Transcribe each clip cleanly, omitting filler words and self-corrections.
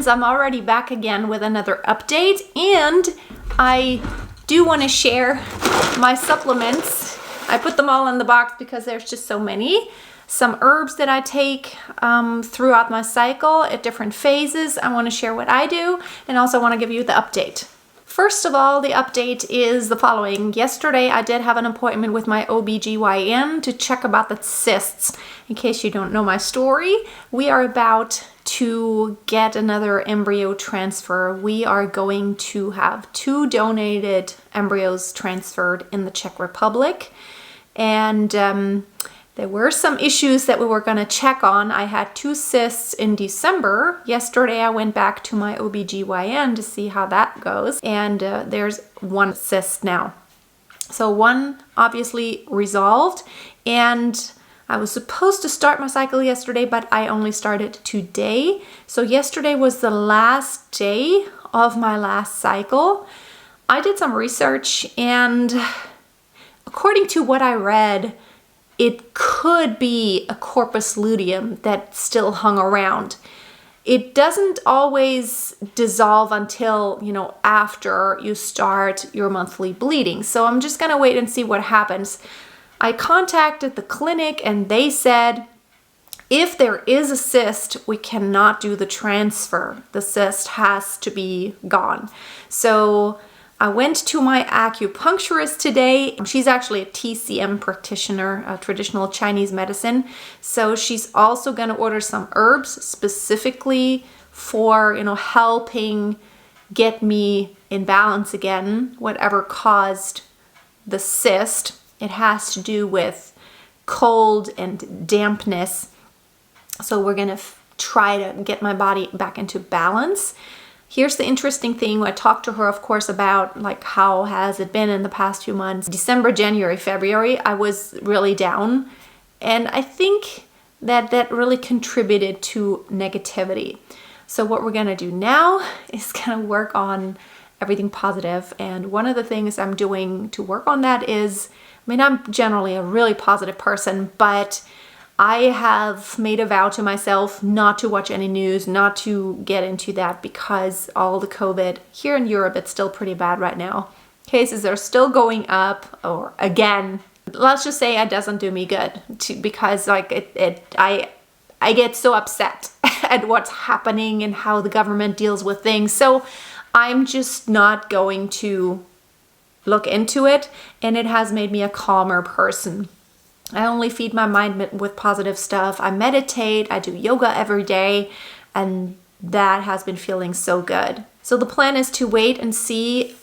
I'm already back again with another update, and I do want to share my supplements. I put them all in the box because there's just so many. Some herbs that I take throughout my cycle at different phases. I want to share what I do, and also want to give you the update. First of all, the update is the following. Yesterday, I did have an appointment with my OBGYN to check about the cysts. In case you don't know my story, we are about to get another embryo transfer. We are going to have 2 donated embryos transferred in the Czech Republic. And there were some issues that we were going to check on. I had 2 cysts in December. Yesterday, I went back to my OBGYN to see how that goes. And there's 1 cyst now. So 1 obviously resolved. And I was supposed to start my cycle yesterday, but I only started today. So yesterday was the last day of my last cycle. I did some research, and according to what I read, it could be a corpus luteum that still hung around. It doesn't always dissolve until, after you start your monthly bleeding. So I'm just gonna wait and see what happens. I contacted the clinic and they said, if there is a cyst, we cannot do the transfer. The cyst has to be gone. So I went to my acupuncturist today. She's actually a TCM practitioner, a traditional Chinese medicine. So she's also going to order some herbs specifically for, helping get me in balance again, whatever caused the cyst. It has to do with cold and dampness. So we're going to try to get my body back into balance. Here's the interesting thing. I talked to her, of course, about how has it been in the past few months. December, January, February, I was really down. And I think that really contributed to negativity. So what we're going to do now is kind of work on everything positive. And one of the things I'm doing to work on that is, I'm generally a really positive person, but I have made a vow to myself not to watch any news, not to get into that, because all the COVID here in Europe, it's still pretty bad right now. Cases are still going up, or again, let's just say it doesn't do me good because I get so upset at what's happening and how the government deals with things. So I'm just not going to look into it, and it has made me a calmer person. I only feed my mind with positive stuff. I meditate, I do yoga every day, and that has been feeling so good. So the plan is to wait and see,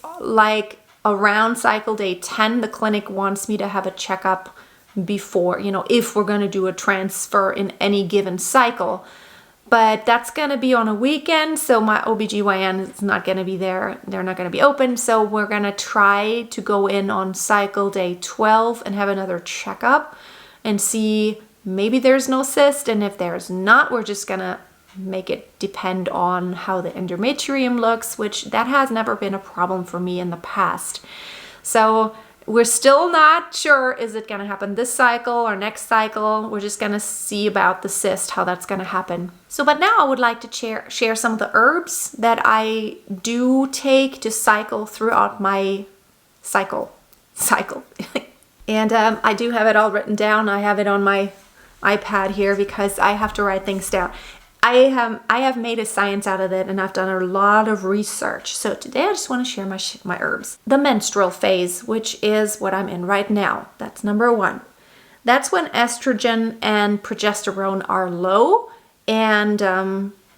around cycle day 10, the clinic wants me to have a checkup before, if we're going to do a transfer in any given cycle. But that's going to be on a weekend, so my OBGYN is not going to be there. They're not going to be open, so we're going to try to go in on cycle day 12 and have another checkup and see maybe there's no cyst, and if there's not, we're just going to make it depend on how the endometrium looks, which that has never been a problem for me in the past. So we're still not sure, is it going to happen this cycle or next cycle? We're just going to see about the cyst, how that's going to happen. So, but now I would like to share some of the herbs that I do take to cycle throughout my cycle. And I do have it all written down. I have it on my iPad here because I have to write things down. I have made a science out of it, and I've done a lot of research. So today I just want to share my herbs. The menstrual phase, which is what I'm in right now. That's number 1. That's when estrogen and progesterone are low, and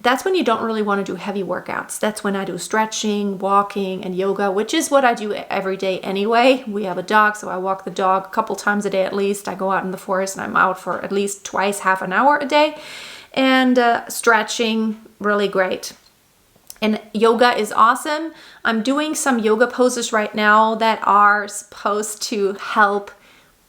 that's when you don't really want to do heavy workouts. That's when I do stretching, walking, and yoga, which is what I do every day anyway. We have a dog, so I walk the dog a couple times a day at least. I go out in the forest and I'm out for at least twice half an hour a day. And stretching, really great. And yoga is awesome. I'm doing some yoga poses right now that are supposed to help,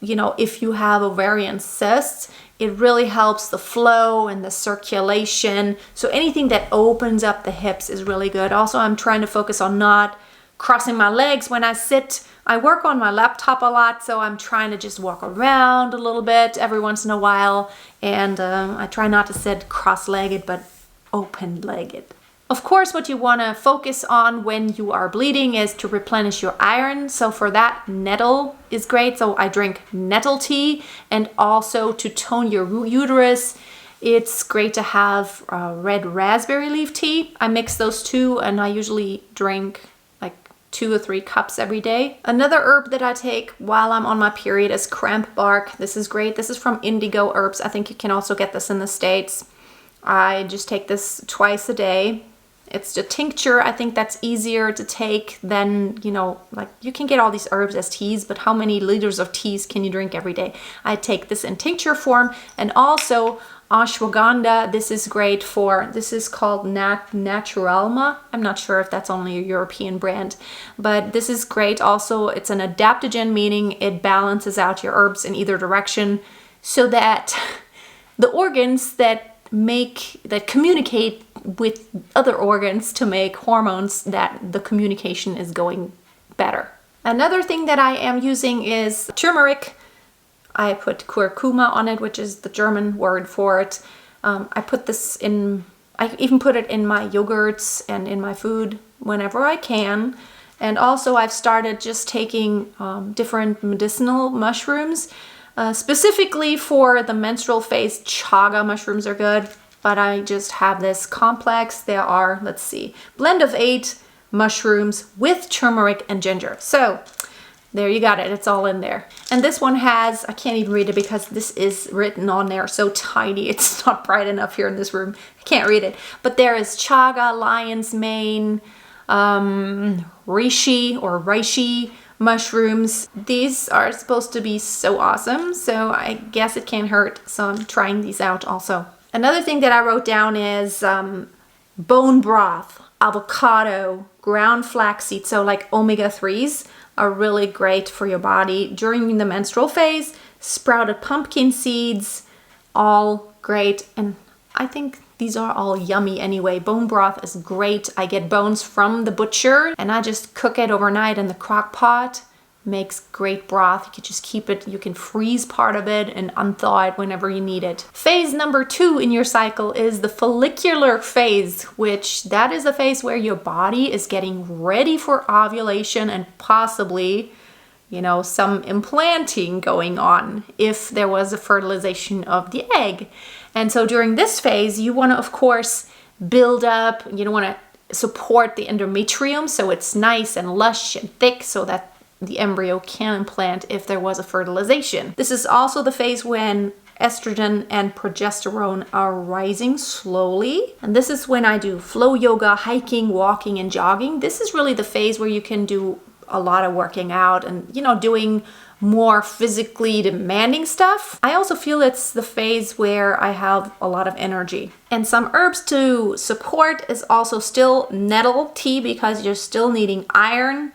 if you have ovarian cysts, it really helps the flow and the circulation. So anything that opens up the hips is really good. Also, I'm trying to focus on not crossing my legs when I sit. I work on my laptop a lot, so I'm trying to just walk around a little bit every once in a while. And I try not to sit cross-legged, but open-legged. Of course, what you want to focus on when you are bleeding is to replenish your iron. So for that, nettle is great. So I drink nettle tea, and also to tone your uterus, it's great to have red raspberry leaf tea. I mix those two, and I usually drink like 2 or 3 cups every day. Another herb that I take while I'm on my period is cramp bark. This is great. This is from Indigo Herbs. I think you can also get this in the States. I just take this twice a day. It's a tincture. I think that's easier to take than, you know, like you can get all these herbs as teas, but how many liters of teas can you drink every day? I take this in tincture form, and also ashwagandha. This is great for, this is called Naturalma. I'm not sure if that's only a European brand, but this is great also. It's an adaptogen, meaning it balances out your herbs in either direction so that the organs that communicate with other organs to make hormones, that the communication is going better. Another thing that I am using is turmeric. I put curcuma on it, which is the German word for it. I put this in, I even put it in my yogurts and in my food whenever I can. And also I've started just taking different medicinal mushrooms. Specifically for the menstrual phase, chaga mushrooms are good, but I just have this complex. There are, let's see, blend of 8 mushrooms with turmeric and ginger. So there you got it. It's all in there. And this one has, I can't even read it because this is written on there so tiny. It's not bright enough here in this room. I can't read it. But there is chaga, lion's mane, reishi mushrooms. These are supposed to be so awesome, so I guess it can't hurt. So I'm trying these out also. Another thing that I wrote down is bone broth, avocado, ground flaxseed. So like omega-3s are really great for your body during the menstrual phase. Sprouted pumpkin seeds, all great. And I think these are all yummy anyway. Bone broth is great. I get bones from the butcher and I just cook it overnight in the crock pot. Makes great broth. You can just keep it, you can freeze part of it and unthaw it whenever you need it. Phase number 2 in your cycle is the follicular phase, which that is a phase where your body is getting ready for ovulation and possibly, you know, some implanting going on if there was a fertilization of the egg. And so during this phase, you want to, of course, build up, you don't want to support the endometrium so it's nice and lush and thick so that the embryo can implant if there was a fertilization. This is also the phase when estrogen and progesterone are rising slowly. And this is when I do flow yoga, hiking, walking, and jogging. This is really the phase where you can do a lot of working out and, you know, doing more physically demanding stuff. I also feel it's the phase where I have a lot of energy. And some herbs to support is also still nettle tea because you're still needing iron.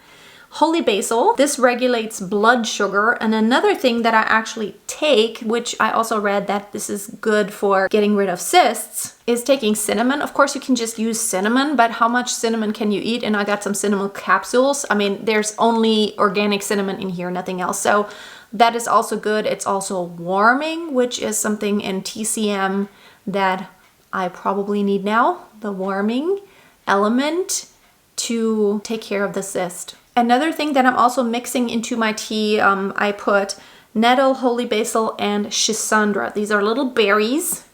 Holy basil, this regulates blood sugar. And another thing that I actually take, which I also read that this is good for getting rid of cysts, is taking cinnamon. Of course, you can just use cinnamon, but how much cinnamon can you eat? And I got some cinnamon capsules. I mean, there's only organic cinnamon in here, nothing else. So that is also good. It's also warming, which is something in TCM that I probably need now, the warming element to take care of the cyst. Another thing that I'm also mixing into my tea, I put nettle, holy basil, and schisandra. These are little berries.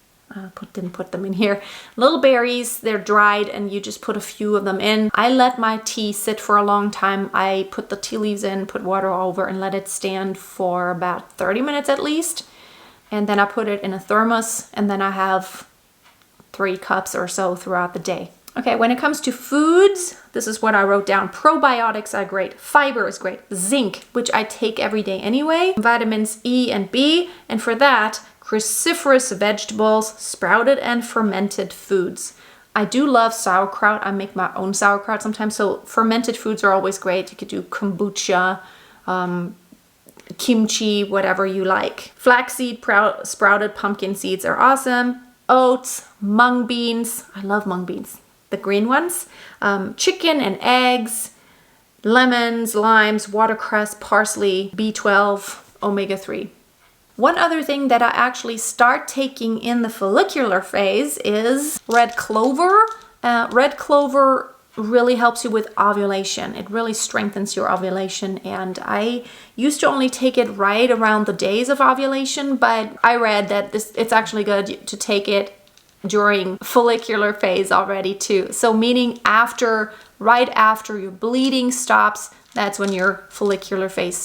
Didn't put them in here. Little berries, they're dried and you just put a few of them in. I let my tea sit for a long time. I put the tea leaves in, put water over and let it stand for about 30 minutes at least. And then I put it in a thermos and then I have 3 cups or so throughout the day. Okay, when it comes to foods, this is what I wrote down. Probiotics are great. Fiber is great. Zinc, which I take every day anyway. Vitamins E and B. And for that, cruciferous vegetables, sprouted and fermented foods. I do love sauerkraut. I make my own sauerkraut sometimes. So fermented foods are always great. You could do kombucha, kimchi, whatever you like. Flaxseed, sprouted pumpkin seeds are awesome. Oats, mung beans. I love mung beans. The green ones, chicken and eggs, lemons, limes, watercress, parsley, B12, omega-3. One other thing that I actually start taking in the follicular phase is red clover. Red clover really helps you with ovulation. It really strengthens your ovulation, and I used to only take it right around the days of ovulation, but I read that it's actually good to take it during follicular phase already too. So meaning right after your bleeding stops, that's when your follicular phase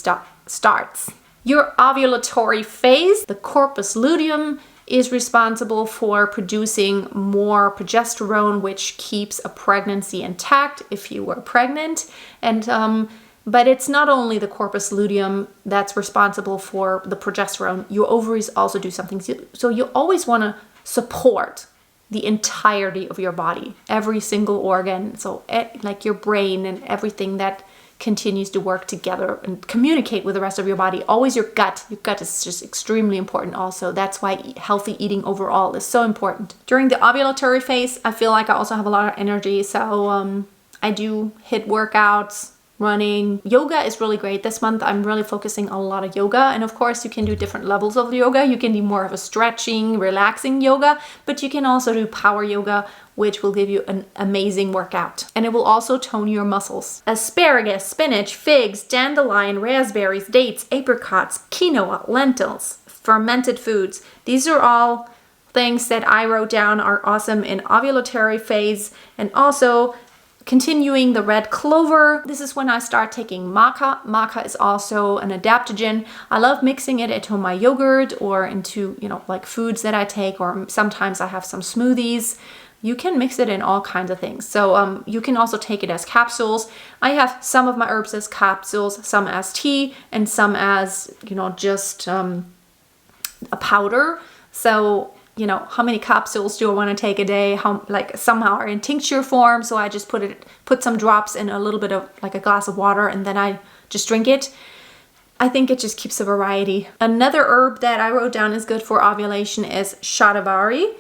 starts. Your ovulatory phase, the corpus luteum, is responsible for producing more progesterone, which keeps a pregnancy intact if you were pregnant. And but it's not only the corpus luteum that's responsible for the progesterone. Your ovaries also do something. So you always want to support the entirety of your body, every single organ. So like your brain and everything that continues to work together and communicate with the rest of your body. Always your gut. Your gut is just extremely important also. That's why healthy eating overall is so important. During the ovulatory phase, I feel like I also have a lot of energy. So I do hit workouts, running. Yoga is really great. This month I'm really focusing on a lot of yoga. And of course you can do different levels of yoga. You can do more of a stretching, relaxing yoga, but you can also do power yoga, which will give you an amazing workout. And it will also tone your muscles. Asparagus, spinach, figs, dandelion, raspberries, dates, apricots, quinoa, lentils, fermented foods. These are all things that I wrote down are awesome in ovulatory phase. And also continuing the red clover. This is when I start taking maca. Maca is also an adaptogen. I love mixing it into my yogurt or into, like foods that I take, or sometimes I have some smoothies. You can mix it in all kinds of things. So you can also take it as capsules. I have some of my herbs as capsules, some as tea, and some as, just a powder. So how many capsules do I want to take a day? Some are in tincture form, so I just put some drops in a little bit of like a glass of water, and then I just drink it. I think it just keeps a variety. Another herb that I wrote down is good for ovulation is shatavari.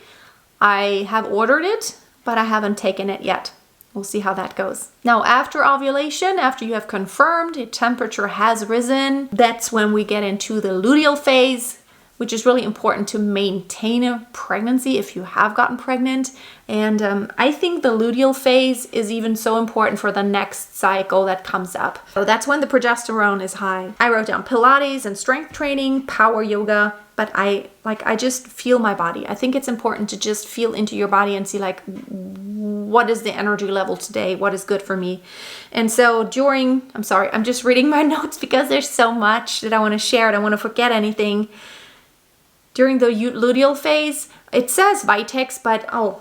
I have ordered it, but I haven't taken it yet. We'll see how that goes. Now, after ovulation, after you have confirmed your temperature has risen, that's when we get into the luteal phase, which is really important to maintain a pregnancy if you have gotten pregnant. And I think the luteal phase is even so important for the next cycle that comes up. So that's when the progesterone is high. I wrote down Pilates and strength training, power yoga, but I just feel my body. I think it's important to just feel into your body and see what is the energy level today? What is good for me? And so I'm just reading my notes because there's so much that I want to share. I don't want to forget anything. During the luteal phase, it says Vitex, but I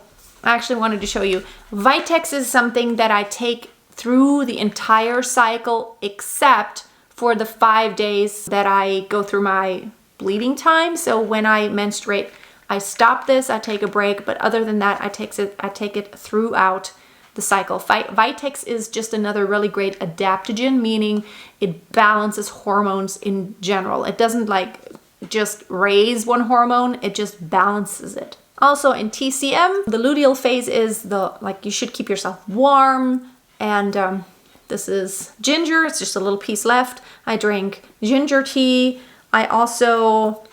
actually wanted to show you. Vitex is something that I take through the entire cycle except for the 5 days that I go through my bleeding time. So when I menstruate, I stop this, I take a break, but other than that, I take it throughout the cycle. Vitex is just another really great adaptogen, meaning it balances hormones in general. It doesn't just raise one hormone, it just balances it. Also in TCM, the luteal phase is you should keep yourself warm, and this is ginger. It's just a little piece left. I drink ginger tea. I also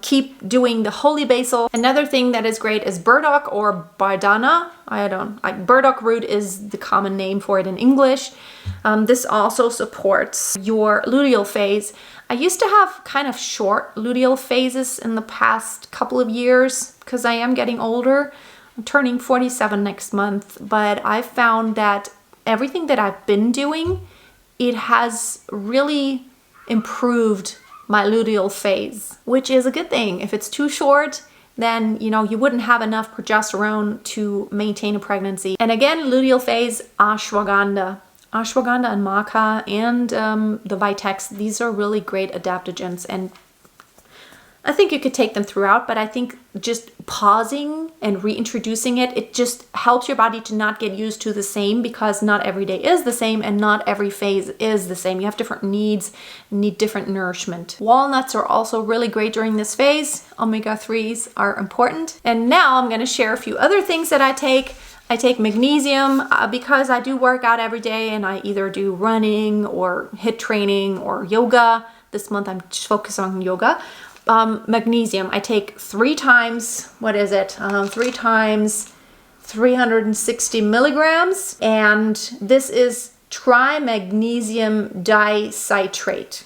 keep doing the holy basil. Another thing that is great is burdock or bardana. Burdock root is the common name for it in English. This also supports your luteal phase. I used to have kind of short luteal phases in the past couple of years because I am getting older. I'm turning 47 next month, but I found that everything that I've been doing, it has really improved my luteal phase, which is a good thing. If it's too short, then you wouldn't have enough progesterone to maintain a pregnancy. And again, luteal phase, ashwagandha and maca and the Vitex, these are really great adaptogens, and I think you could take them throughout, but I think just pausing and reintroducing it just helps your body to not get used to the same, because not every day is the same and not every phase is the same. You have different needs, need different nourishment. Walnuts are also really great during this phase. Omega-3s are important. And now I'm going to share a few other things that I take. I take magnesium because I do work out every day, and I either do running or HIIT training or yoga. This month I'm just focused on yoga. Magnesium I take 3 times, 3 times 360 milligrams, and this is trimagnesium dicitrate.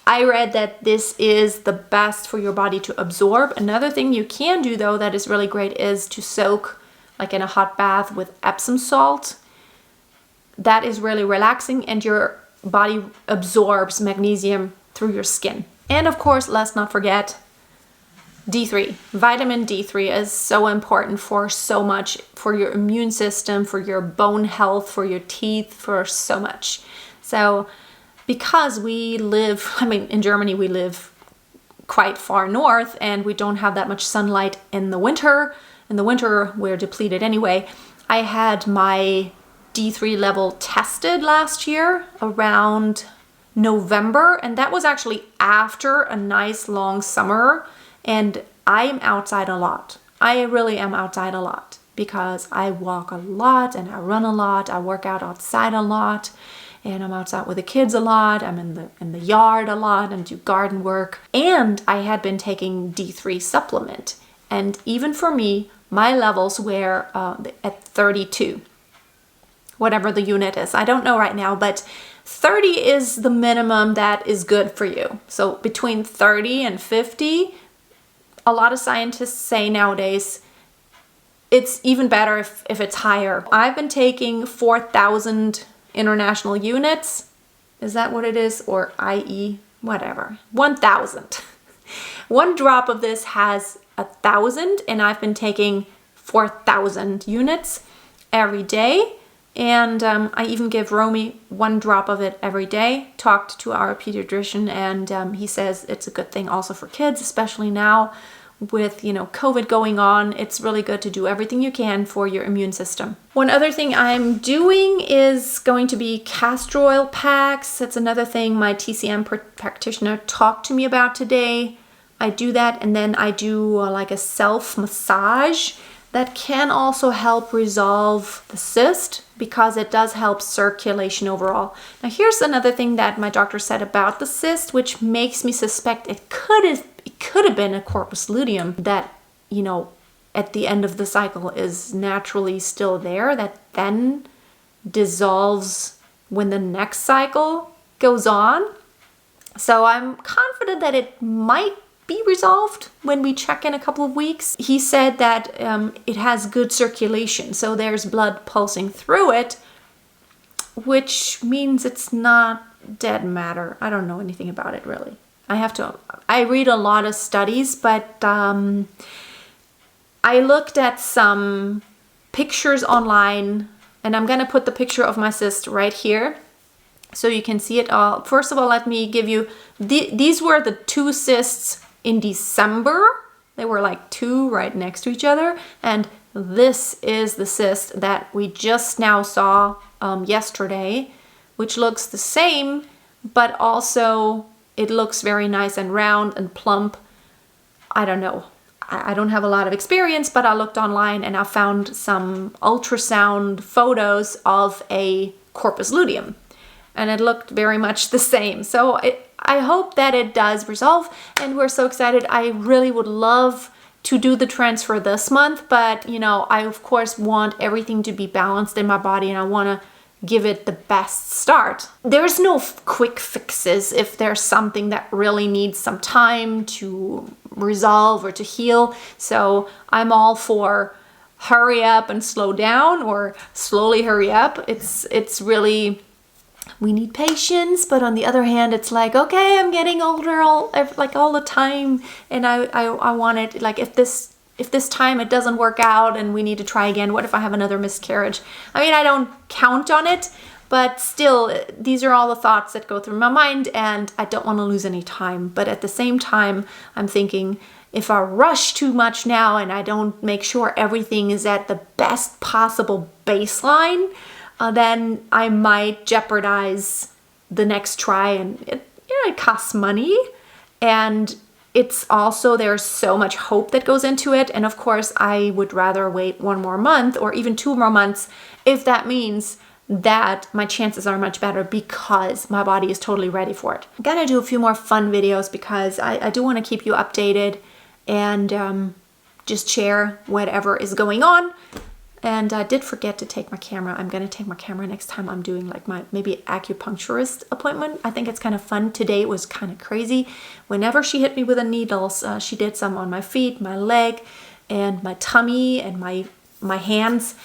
I read that this is the best for your body to absorb. Another thing you can do though that is really great is to soak like in a hot bath with Epsom salt. That is really relaxing and your body absorbs magnesium through your skin. And of course, let's not forget D3. Vitamin D3 is so important for so much, for your immune system, for your bone health, for your teeth, for so much. So because we live, in Germany we live quite far north and we don't have that much sunlight in the winter. In the winter we're depleted anyway. I had my D3 level tested last year around November, and that was actually after a nice long summer. And I'm outside a lot. I really am outside a lot because I walk a lot and I run a lot. I work out outside a lot, and I'm outside with the kids a lot. I'm in the yard a lot and do garden work. And I had been taking D3 supplement, and even for me, my levels were at 32, whatever the unit is. I don't know right now, but 30 is the minimum that is good for you. So between 30 and 50. A lot of scientists say nowadays it's even better if it's higher. I've been taking 4,000 international units. Is that what it is? Or IE? Whatever. 1,000. One drop of this has 1,000, and I've been taking 4,000 units every day. And I even give Romy 1 drop of it every day. Talked to our pediatrician, and he says it's a good thing also for kids, especially now with, COVID going on. It's really good to do everything you can for your immune system. One other thing I'm doing is going to be castor oil packs. That's another thing my TCM practitioner talked to me about today. I do that, and then I do like a self massage. That can also help resolve the cyst because it does help circulation overall. Now here's another thing that my doctor said about the cyst, which makes me suspect it could have been a corpus luteum that, at the end of the cycle is naturally still there, that then dissolves when the next cycle goes on. So I'm confident that it might be resolved when we check in a couple of weeks. He said that it has good circulation, so there's blood pulsing through it, which means it's not dead matter. I don't know anything about it really. I read a lot of studies, but I looked at some pictures online, and I'm gonna put the picture of my cyst right here so you can see it all. First of all, let me give you, these were the 2 cysts in December. They were like 2 right next to each other. And this is the cyst that we just now saw yesterday, which looks the same, but also it looks very nice and round and plump. I don't know. I don't have a lot of experience, but I looked online and I found some ultrasound photos of a corpus luteum, and it looked very much the same. So I hope that it does resolve, and we're so excited. I really would love to do the transfer this month, but I of course want everything to be balanced in my body, and I want to give it the best start. There's no quick fixes if there's something that really needs some time to resolve or to heal. So I'm all for hurry up and slow down, or slowly hurry up. It's really, we need patience, but on the other hand, it's like, okay, I'm getting older all the time, and I want it, like, if this time it doesn't work out and we need to try again, what if I have another miscarriage? I don't count on it, but still, these are all the thoughts that go through my mind, and I don't want to lose any time. But at the same time, I'm thinking, if I rush too much now and I don't make sure everything is at the best possible baseline, then I might jeopardize the next try, and it costs money, and it's also, there's so much hope that goes into it. And of course, I would rather wait 1 more month or even 2 more months if that means that my chances are much better because my body is totally ready for it. I'm gonna do a few more fun videos because I do want to keep you updated and just share whatever is going on. And I did forget to take my camera. I'm going to take my camera next time I'm doing like my maybe acupuncturist appointment. I think it's kind of fun. Today it was kind of crazy. Whenever she hit me with the needles, she did some on my feet, my leg, and my tummy, and my hands.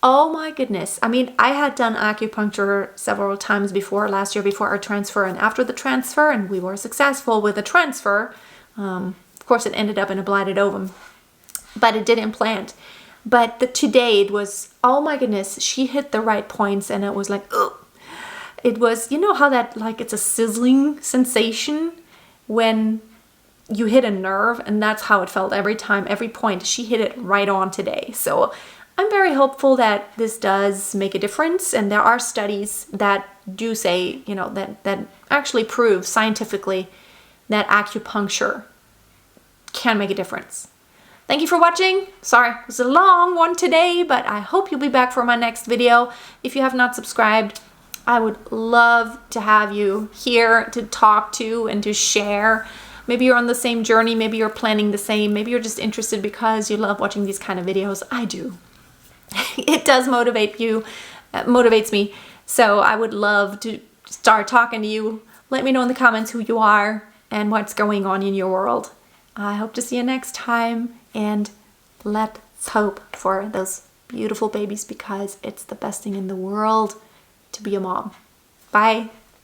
Oh my goodness. I mean, I had done acupuncture several times before, last year before our transfer and after the transfer, and we were successful with the transfer. Of course, it ended up in a blighted ovum, but it did implant. But today it was, oh my goodness, she hit the right points, and it was like, ugh. It was, you know how that, like, it's a sizzling sensation when you hit a nerve, and that's how it felt every time, every point. She hit it right on today. So I'm very hopeful that this does make a difference, and there are studies that do say, you know, that actually prove scientifically that acupuncture can make a difference. Thank you for watching. Sorry, it was a long one today, but I hope you'll be back for my next video. If you have not subscribed, I would love to have you here to talk to and to share. Maybe you're on the same journey, maybe you're planning the same, maybe you're just interested because you love watching these kind of videos. I do. It does motivate you, motivates me. So I would love to start talking to you. Let me know in the comments who you are and what's going on in your world. I hope to see you next time, and let's hope for those beautiful babies, because it's the best thing in the world to be a mom. Bye.